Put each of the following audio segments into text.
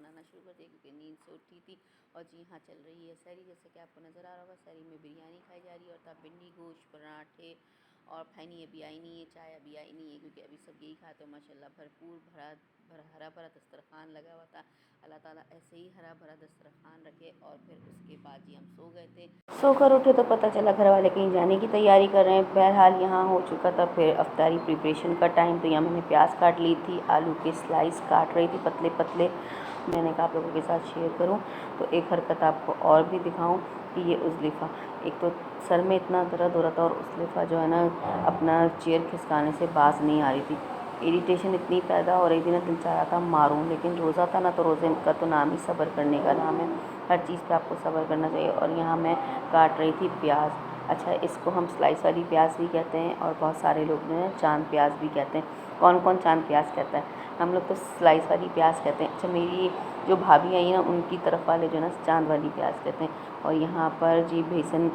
बनाना शुरू कर दिया क्योंकि नींद से उठी थी। और जी हाँ, चल रही है सहरी, जैसे कि आपको नज़र आ रहा होगा। सहरी में बिरयानी खाई जा रही है और तब भिंडी गोश्त पराठे और फैनी अभी आई नहीं है, चाय अभी आई नहीं है क्योंकि अभी सब यही खाते हो। माशाल्लाह भरपूर हरा भरा दस्तरखान लगा हुआ था। अल्लाह ताला ऐसे ही हरा भरा दस्तरखान रखे। और फिर उसके बाद जी हम सो गए थे। सोकर उठे तो पता चला घर वाले कहीं जाने की तैयारी कर रहे हैं। बहरहाल यहाँ हो चुका था फिर अफ्तारी प्रिपरेशन का टाइम। तो यहाँ मैंने प्याज काट ली थी, आलू के स्लाइस काट रही थी पतले पतले। मैंने कहा आप लोगों के साथ शेयर करूं। तो एक हरकत आपको और भी दिखाऊं कि ये उज़लिफ़ा, एक तो सर में इतना दर्द हो रहा था और उज़लिफ़ा जो है ना अपना चेयर खिसकाने से बाज नहीं आ रही थी। इरिटेशन इतनी पैदा हो रही थी ना, दिल चाह रहा था मारूं। लेकिन रोज़ा था ना, तो रोज़े का तो नाम ही सब्र करने का नाम है। हर चीज़ पे आपको सब्र करना चाहिए। और यहाँ मैं काट रही थी प्याज। अच्छा, इसको हम स्लाइस वाली प्याज भी कहते हैं और बहुत सारे लोग जो है चांद प्याज भी कहते हैं। कौन कौन चांद प्याज कहता है? हम लोग तो स्लाइस वाली प्याज कहते हैं। अच्छा, मेरी जो भाभी आई ना उनकी तरफ वाले जो है ना चांद वाली प्याज कहते हैं। और यहाँ पर जी बेसन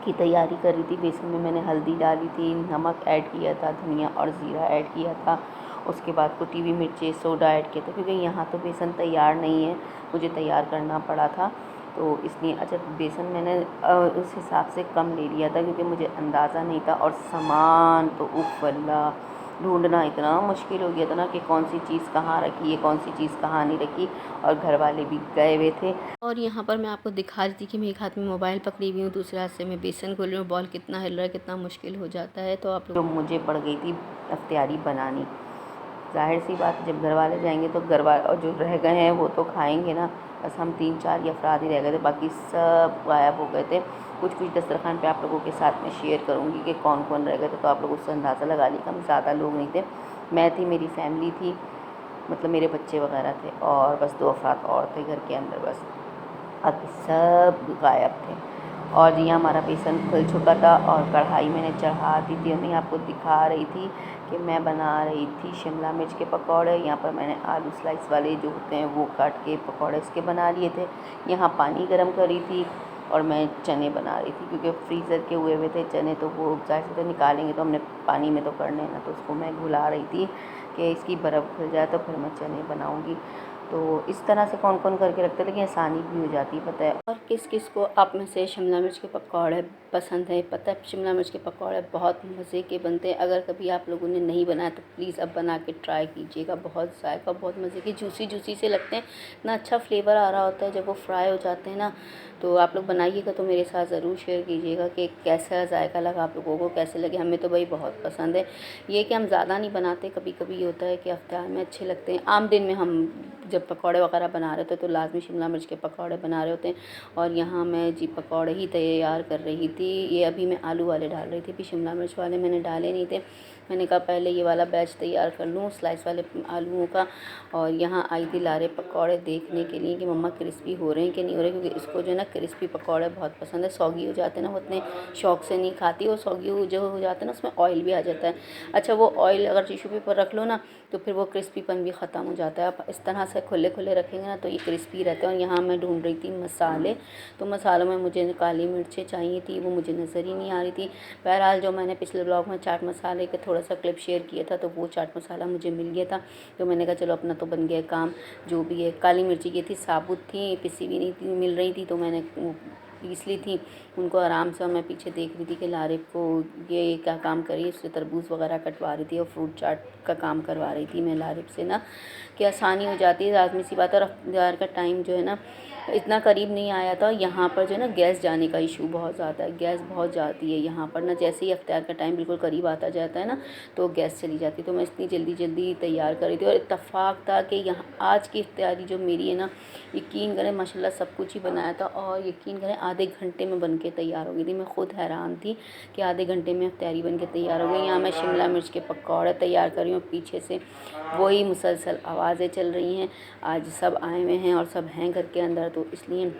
की तैयारी कर रही थी। बेसन में मैंने हल्दी डाली थी, नमक ऐड किया था, धनिया और ज़ीरा ऐड किया था। उसके बाद कुटी हुई मिर्ची, सोडा ऐड किया था क्योंकि यहाँ तो बेसन तैयार नहीं है, मुझे तैयार करना पड़ा था। तो इसलिए अच्छा बेसन मैंने उस हिसाब से कम ले लिया था क्योंकि मुझे अंदाज़ा नहीं था। और सामान तो उफ़ अल्लाह, ढूंढना इतना मुश्किल हो गया था ना कि कौन सी चीज़ कहाँ रखी है, कौन सी चीज़ कहाँ नहीं रखी। और घर वाले भी गए हुए थे। और यहाँ पर मैं आपको दिखा रही थी कि मैं एक हाथ में मोबाइल पकड़ी हुई हूँ, दूसरे हाथ से मैं बेसन खोल रही हूँ। बॉल कितना हिल रहा है, कितना मुश्किल हो जाता है। तो आप लोग, जो मुझे पड़ गई थी अफ्तारी बनानी। ज़ाहिर सी बात है, जब घर वाले जाएंगे तो घर वाले और जो रह गए हैं वो तो खाएंगे ना। बस हम 3-4 ही अफराद ही रह गए थे, बाकी सब गायब हो गए थे। कुछ कुछ दस्तरखान पे आप लोगों के साथ में शेयर करूँगी कि कौन कौन रह गए थे, तो आप लोग उससे अंदाज़ा लगा लीजिए। हम ज़्यादा लोग नहीं थे, मैं थी, मेरी फैमिली थी, मतलब मेरे बच्चे वगैरह थे और बस 2 अफराद और थे घर के अंदर बस। बाकी सब गायब थे। और जी हमारा बेसन खुल चुका था और कढ़ाई मैंने चढ़ा दी थी। और मैं आपको दिखा रही थी कि मैं बना रही थी शिमला मिर्च के पकौड़े। यहाँ पर मैंने आलू स्लाइस वाले जो होते हैं वो काट के पकौड़े इसके बना लिए थे। यहाँ पानी गर्म करी थी और मैं चने बना रही थी क्योंकि फ्रीज़र के हुए थे चने, तो वो ज़ाहिर से तो निकालेंगे तो हमने पानी में तो करने हैं ना। तो उसको मैं घुला रही थी कि इसकी बर्फ़ खुल जाए तो फिर मैं चने बनाऊँगी। तो इस तरह से कौन कौन करके रखते हैं, लेकिन आसानी भी हो जाती है, पता है। और किस किस को आप में से शिमला मिर्च के पकौड़े पसंद है? पता है शिमला मिर्च के पकौड़े बहुत मज़े के बनते हैं। अगर कभी आप लोगों ने नहीं बनाया तो प्लीज़ अब बना के ट्राई कीजिएगा। बहुत जायका, बहुत मज़े के, जूसी जूसी से लगते हैं, इतना अच्छा फ्लेवर आ रहा होता है जब वो फ्राई हो जाते हैं ना। तो आप लोग बनाइएगा तो मेरे साथ ज़रूर शेयर कीजिएगा कि कैसा जायका लगा आप लोगों को, कैसे लगे। हमें तो भाई बहुत पसंद है। ये कि हम ज़्यादा नहीं बनाते, कभी कभी ये होता है कि इफ्तार में अच्छे लगते हैं। आम दिन में हम जब पकौड़े वगैरह बना रहे होते तो लाजमी शिमला मिर्च के पकौड़े बना रहे होते हैं। और यहाँ मैं जी पकौड़े ही तैयार कर रही थी। ये अभी मैं आलू वाले डाल रही थी, अभी शिमला मिर्च वाले मैंने डाले नहीं थे। मैंने कहा पहले ये वाला बैच तैयार कर लूँ स्लाइस वाले आलूओं का। और यहाँ आई थी लारे पकौड़े देखने के लिए कि मम्मा क्रिस्पी हो रहे हैं कि नहीं हो रहे, क्योंकि इसको जो है ना क्रिस्पी पकौड़े बहुत पसंद है। सौगी हो जाते हैं ना, वो इतने शौक से नहीं खाती। और सौगी जो हो जाता है ना उसमें ऑयल भी आ जाता है। अच्छा, वो ऑयल अगर टिश्यू पेपर रख लो ना तो फिर वो क्रिस्पीपन भी ख़त्म हो जाता है। आप इस तरह से खुले खुले रखेंगे ना तो ये क्रिस्पी रहते हैं। और यहाँ मैं ढूंढ रही थी मसाले, तो मसालों में मुझे काली मिर्चें चाहिए थी, वो मुझे नज़र ही नहीं आ रही थी। बहरहाल जो मैंने पिछले ब्लॉग में चाट मसाले का थोड़ा सा क्लिप शेयर किया था तो वो चाट मसाला मुझे मिल गया था। तो मैंने कहा चलो अपना तो बन गया काम। जो भी है, काली मिर्ची की थी, साबुत थी, पिसी भी नहीं थी, मिल रही थी, तो मैंने पीस ली थी उनको आराम से। और मैं पीछे देख रही थी कि लारे को ये क्या काम करी, उससे तरबूज वगैरह कटवा रही थी और फ्रूट चाट का काम करवा रही थी मैं लारिब से ना, कि आसानी हो जाती है, लाजमी सी बात है। और अफ्तार का टाइम जो है ना इतना करीब नहीं आया था। यहाँ पर जो है ना गैस जाने का इशू बहुत ज़्यादा है, गैस बहुत जाती है यहाँ पर ना। जैसे ही अफ्तार का टाइम बिल्कुल करीब आता जाता है ना तो गैस चली जाती है। तो मैं इतनी जल्दी जल्दी तैयार कर रही थी और इत्तफाक था कि यहाँ आज की इफ्तारी जो मेरी है ना, यकीन करें माशाल्लाह सब कुछ ही बनाया था और यकीन करें आधे घंटे में बन के तैयार हो गई थी। मैं ख़ुद हैरान थी कि आधे घंटे में इफ्तारी बन के तैयार हो गई। यहाँ मैं शिमला मिर्च के पकौड़े तैयार कर रही हूँ, पीछे से वही मुसलसल आवाज़ें चल रही हैं। आज सब आए हुए हैं और सब हैं घर के अंदर, तो इसलिए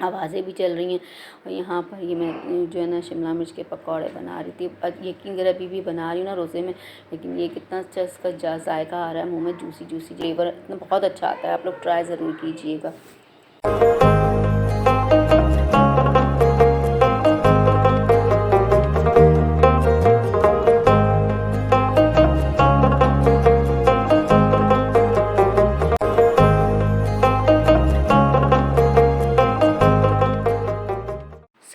आवाज़ें भी चल रही हैं। और यहाँ पर ये मैं जो है ना शिमला मिर्च के पकौड़े बना रही थी। यकीन करें अभी भी बना रही हूँ ना रोज़े में, लेकिन ये कितना अच्छा इसका जायका आ रहा है मुँह में, जूसी जूसी फ्लेवर इतना बहुत अच्छा आता है। आप लोग ट्राई ज़रूर कीजिएगा।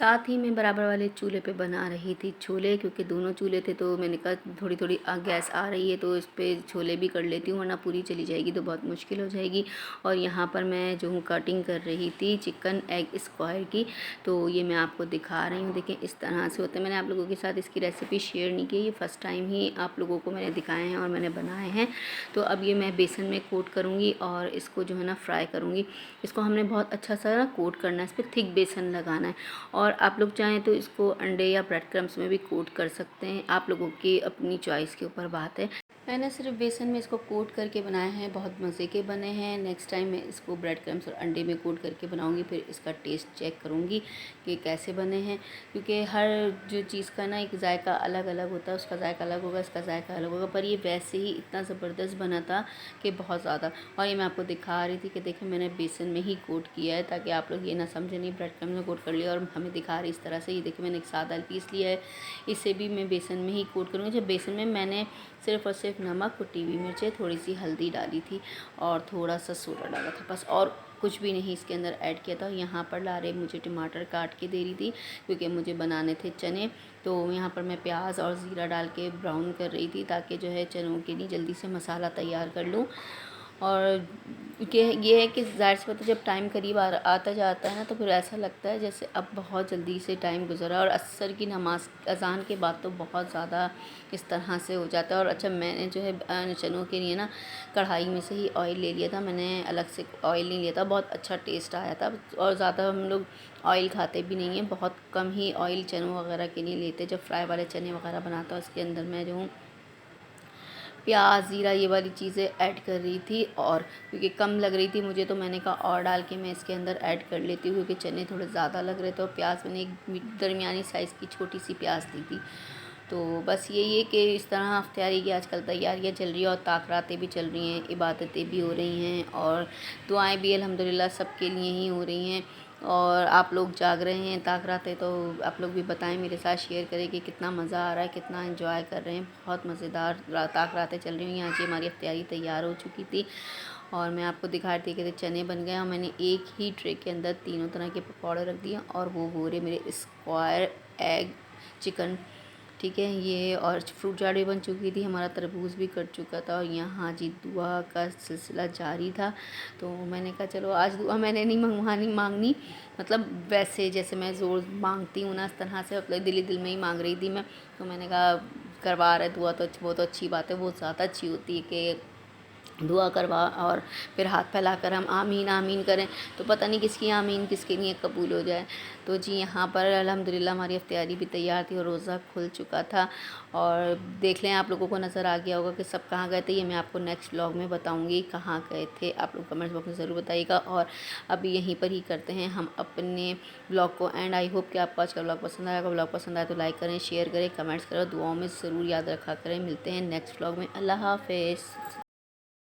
साथ ही मैं बराबर वाले चूल्हे पे बना रही थी छोले, क्योंकि दोनों चूल्हे थे तो मैंने कहा थोड़ी थोड़ी गैस आ रही है तो इस पे छोले भी कर लेती हूँ, वरना पूरी चली जाएगी तो बहुत मुश्किल हो जाएगी। और यहाँ पर मैं जो हूँ कटिंग कर रही थी चिकन एग स्क्वायर की, तो ये मैं आपको दिखा रही हूँ। देखिए इस तरह से होते हैं। मैंने आप लोगों के साथ इसकी रेसिपी शेयर नहीं की, ये फर्स्ट टाइम ही आप लोगों को मैंने दिखाए हैं और मैंने बनाए हैं। तो अब ये मैं बेसन में कोट करूँगी और इसको जो है ना फ्राई करूँगी। इसको हमने बहुत अच्छा सा ना कोट करना है, इस पर थिक बेसन लगाना है। और आप लोग चाहें तो इसको अंडे या ब्रेड क्रम्स में भी कोट कर सकते हैं, आप लोगों की अपनी चॉइस के ऊपर बात है। मैंने सिर्फ बेसन में इसको कोट करके बनाए हैं, बहुत मज़े के बने हैं। नेक्स्ट टाइम मैं इसको ब्रेड क्रम्स और अंडे में कोट करके बनाऊंगी, फिर इसका टेस्ट चेक करूंगी कि कैसे बने हैं, क्योंकि हर जो चीज़ का ना एक जायका अलग अलग होता है, उसका जायका अलग होगा, इसका जायका अलग होगा। पर ये वैसे ही इतना ज़बरदस्त बना था कि बहुत ज़्यादा। और ये मैं आपको दिखा रही थी कि देखिए मैंने बेसन में ही कोट किया है, ताकि आप लोग ये ना समझे नहीं ब्रेड क्रम्स में कोट कर लिया और हमें दिखा रही इस तरह से। ये देखिए मैंने एक सादा पीस लिया है, इसे भी मैं बेसन में ही कोट करूँगी। जब बेसन में मैंने सिर्फ़ और सिर्फ नमक, कुटी हुई मिर्चें, थोड़ी सी हल्दी डाली थी और थोड़ा सा सोडा डाला था, बस और कुछ भी नहीं इसके अंदर ऐड किया था। यहाँ पर लारे मुझे टमाटर काट के दे रही थी, क्योंकि मुझे बनाने थे चने। तो यहाँ पर मैं प्याज और ज़ीरा डाल के ब्राउन कर रही थी, ताकि जो है चनों के लिए जल्दी से मसाला तैयार कर लूँ। और ये है कि ज़ाहिर सी बात है, जब टाइम करीब आता जाता है ना, तो फिर ऐसा लगता है जैसे अब बहुत जल्दी से टाइम गुजरा। और असर की नमाज अज़ान के बाद तो बहुत ज़्यादा इस तरह से हो जाता है। और अच्छा मैंने जो है चनों के लिए ना कढ़ाई में से ही ऑयल ले लिया था, मैंने अलग से ऑयल नहीं लिया था। बहुत अच्छा टेस्ट आया था। और ज़्यादा हम लोग ऑयल खाते भी नहीं हैं, बहुत कम ही ऑयल चनों वगैरह के लिए लेते। जब फ्राई वाले चने वगैरह बनाता हूँ, उसके अंदर मैं जो हूँ प्याज, ज़ीरा, ये वाली चीज़ें ऐड कर रही थी। और क्योंकि कम लग रही थी मुझे, तो मैंने कहा और डाल के मैं इसके अंदर ऐड कर लेती हूँ, क्योंकि चने थोड़े ज़्यादा लग रहे थे। और प्याज मैंने एक दरमियानी साइज़ की छोटी सी प्याज ली थी। तो बस यही है कि इस तरह अफ्तारी की आजकल तैयारियाँ चल रही है, और ताक़रातें भी चल रही हैं, इबादतें भी हो रही हैं, और दुआएं भी अल्हम्दुलिल्लाह सबके लिए ही हो रही हैं। और आप लोग जाग रहे हैं ताक़रातें, तो आप लोग भी बताएं, मेरे साथ शेयर करें कि कितना मज़ा आ रहा है, कितना एंजॉय कर रहे हैं। बहुत मज़ेदार ताक़रातें चल रही हैं। यहाँ की हमारी अफ्तारी तैयार हो चुकी थी और मैं आपको दिखा रही थी कि चने बन गए, और मैंने एक ही ट्रे के अंदर तीनों तरह के पकौड़े रख दिए, और वो हो रहे मेरे स्क्वायर एग चिकन। ठीक है ये, और फ्रूट चाट भी बन चुकी थी, हमारा तरबूज भी कट चुका था, और यहाँ जी दुआ का सिलसिला जारी था। तो मैंने कहा चलो आज दुआ मैंने नहीं मांगनी, मतलब वैसे जैसे मैं ज़ोर मांगती हूँ ना, इस तरह से मतलब दिली दिल में ही मांग रही थी मैं। तो मैंने कहा करवा रहे दुआ तो वो तो अच्छी बात है, वो ज़्यादा अच्छी होती है कि दुआ करवा और फिर हाथ फैलाकर हम आमीन आमीन करें, तो पता नहीं किसकी आमीन किसके लिए कबूल हो जाए। तो जी यहाँ पर अल्हम्दुलिल्लाह हमारी इफ्तियारी भी तैयार थी और रोज़ा खुल चुका था। और देख लें आप लोगों को नज़र आ गया होगा कि सब कहाँ गए थे। ये मैं आपको नेक्स्ट व्लॉग में बताऊँगी कहाँ गए थे, आप लोग कमेंट्स बॉक्स में ज़रूर बताइएगा। और अभी यहीं पर ही करते हैं हम अपने ब्लॉग को एंड। आई होप कि आपको आज का ब्लॉग पसंद आएगा। ब्लॉग पसंद आए तो लाइक करें, शेयर करें, कमेंट्स करें, दुआओं में ज़रूर याद रखा करें। मिलते हैं नेक्स्ट व्लॉग में। अल्लाह हाफ़िज़।